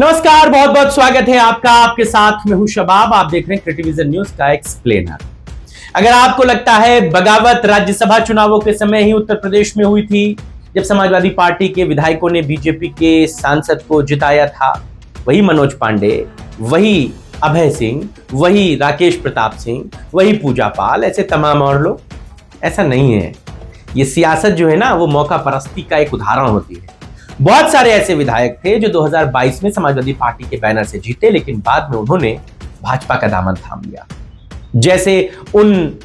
नमस्कार, बहुत बहुत स्वागत है आपका। आपके साथ मैं हूं शबाब। आप देख रहे हैं क्रिटिविजन न्यूज का एक्सप्लेनर। अगर आपको लगता है बगावत राज्यसभा चुनावों के समय ही उत्तर प्रदेश में हुई थी, जब समाजवादी पार्टी के विधायकों ने बीजेपी के सांसद को जिताया था, वही मनोज पांडे, वही अभय सिंह, वही राकेश प्रताप सिंह, वही पूजा पाल, ऐसे तमाम और लोग, ऐसा नहीं है। ये सियासत जो है ना, वो मौका परस्ती का एक उदाहरण होती है। बहुत सारे ऐसे विधायक थे जो 2022 में समाजवादी पार्टी के बैनर से जीते, लेकिन बाद में उन्होंने भाजपा का दामन थाम लिया। जैसे उन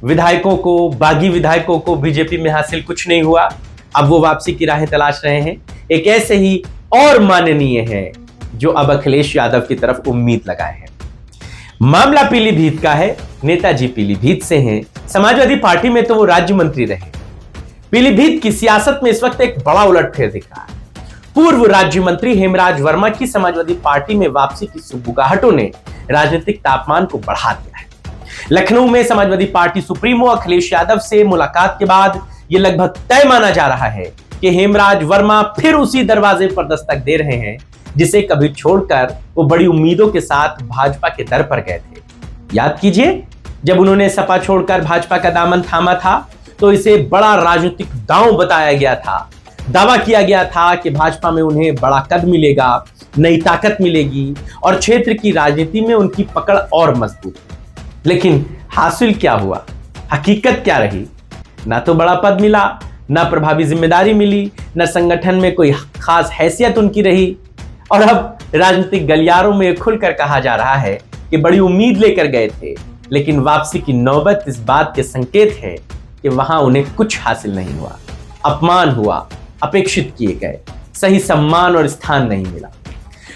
विधायकों को, बागी विधायकों को बीजेपी में हासिल कुछ नहीं हुआ, अब वो वापसी की राहें तलाश रहे हैं। एक ऐसे ही और माननीय है जो अब अखिलेश यादव की तरफ उम्मीद लगाए हैं। मामला पीलीभीत का है। नेताजी पीलीभीत से हैं। समाजवादी पार्टी में तो वो राज्य मंत्री रहे। पीलीभीत की सियासत में इस वक्त एक बड़ा उलटफेर दिख रहा है। पूर्व राज्य मंत्री हेमराज वर्मा की समाजवादी पार्टी में वापसी की सुगबुगाहटों ने राजनीतिक तापमान को बढ़ा दिया है। लखनऊ में समाजवादी पार्टी सुप्रीमो अखिलेश यादव से मुलाकात के बाद यह लगभग तय माना जा रहा है कि हेमराज वर्मा फिर उसी दरवाजे पर दस्तक दे रहे हैं जिसे कभी छोड़कर वो बड़ी उम्मीदों के साथ भाजपा के दर पर गए थे। याद कीजिए, जब उन्होंने सपा छोड़कर भाजपा का दामन थामा था तो इसे बड़ा राजनीतिक दांव बताया गया था। दावा किया गया था कि भाजपा में उन्हें बड़ा कद मिलेगा, नई ताकत मिलेगी और क्षेत्र की राजनीति में उनकी पकड़ और मजबूत। लेकिन हासिल क्या हुआ? हकीकत क्या रही? ना तो बड़ा पद मिला, ना प्रभावी जिम्मेदारी मिली, ना संगठन में कोई खास हैसियत उनकी रही। और अब राजनीतिक गलियारों में खुलकर कहा जा रहा है कि बड़ी उम्मीद लेकर गए थे, लेकिन वापसी की नौबत इस बात के संकेत है कि वहां उन्हें कुछ हासिल नहीं हुआ। अपमान हुआ, अपेक्षित किए गए, सही सम्मान और स्थान नहीं मिला।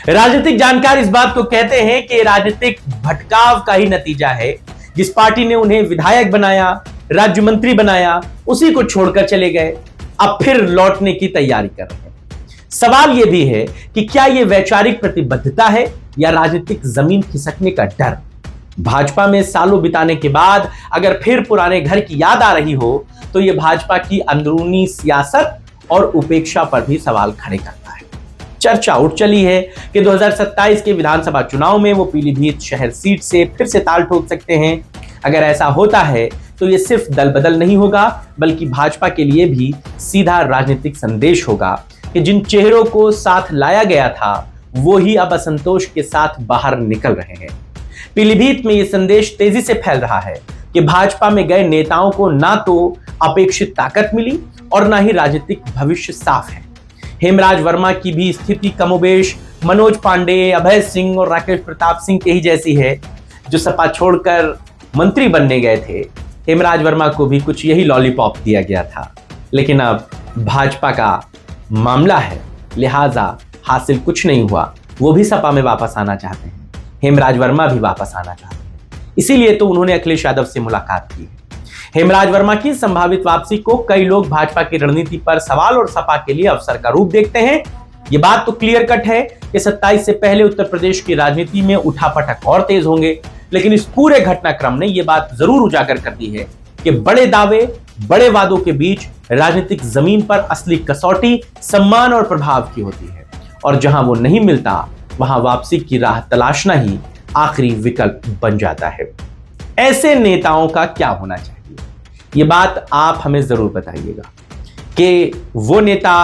राजनीतिक जानकार इस बात को कहते हैं कि राजनीतिक भटकाव का ही नतीजा है। जिस पार्टी ने उन्हें विधायक बनाया, राज्य मंत्री बनाया, उसी को छोड़कर चले गए, अब फिर लौटने की तैयारी कर रहे हैं। सवाल यह भी है कि क्या यह वैचारिक प्रतिबद्धता है या राजनीतिक जमीन खिसकने का डर? भाजपा में सालों बिताने के बाद अगर फिर पुराने घर की याद आ रही हो तो यह भाजपा की अंदरूनी सियासत और उपेक्षा पर भी सवाल खड़े करता है। चर्चा उठ चली है कि 2027 के विधानसभा चुनाव में वो पीलीभीत शहर सीट से फिर से ताल ठोक सकते हैं। अगर ऐसा होता है तो यह सिर्फ दल बदल नहीं होगा, बल्कि भाजपा के लिए भी सीधा राजनीतिक संदेश होगा कि जिन चेहरों को साथ लाया गया था वो ही अब असंतोष के साथ बाहर निकल रहे हैं। पीलीभीत में यह संदेश तेजी से फैल रहा है कि भाजपा में गए नेताओं को ना तो अपेक्षित ताकत मिली और ना ही राजनीतिक भविष्य साफ है। हेमराज वर्मा की भी स्थिति कमोबेश मनोज पांडे, अभय सिंह और राकेश प्रताप सिंह के ही जैसी है, जो सपा छोड़कर मंत्री बनने गए थे। हेमराज वर्मा को भी कुछ यही लॉलीपॉप दिया गया था, लेकिन अब भाजपा का मामला है, लिहाजा हासिल कुछ नहीं हुआ। वो भी सपा में वापस आना चाहते हैं, हेमराज वर्मा भी वापस आना चाहते हैं। इसीलिए तो उन्होंने अखिलेश यादव से मुलाकात की। हेमराज वर्मा की संभावित वापसी को कई लोग भाजपा की रणनीति पर सवाल और सपा के लिए अवसर का रूप देखते हैं। ये बात तो क्लियर कट है कि 27 से पहले उत्तर प्रदेश की राजनीति में उठापटक और तेज होंगे, लेकिन इस पूरे घटनाक्रम ने यह बात जरूर उजागर कर दी है कि बड़े दावे, बड़े वादों के बीच राजनीतिक जमीन पर असली कसौटी सम्मान और प्रभाव की होती है, और जहां वो नहीं मिलता वहां वापसी की राह तलाशना ही आखिरी विकल्प बन जाता है। ऐसे नेताओं का क्या होना चाहिए, ये बात आप हमें जरूर बताइएगा कि वो नेता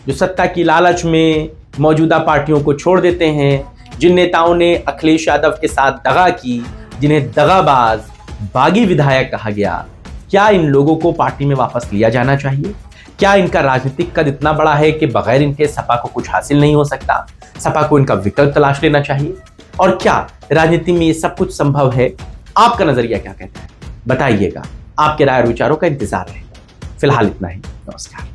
जो सत्ता की लालच में मौजूदा पार्टियों को छोड़ देते हैं, जिन नेताओं ने अखिलेश यादव के साथ दगा की, जिन्हें दगाबाज, बागी विधायक कहा गया, क्या इन लोगों को पार्टी में वापस लिया जाना चाहिए? क्या इनका राजनीतिक कद इतना बड़ा है कि बगैर इनके सपा को कुछ हासिल नहीं हो सकता? सपा को इनका विकल्प तलाश लेना चाहिए? और क्या राजनीति में ये सब कुछ संभव है? आपका नजरिया क्या कहता है? बताइएगा। आपके राय और विचारों का इंतजार रहेगा। फिलहाल इतना ही। नमस्कार।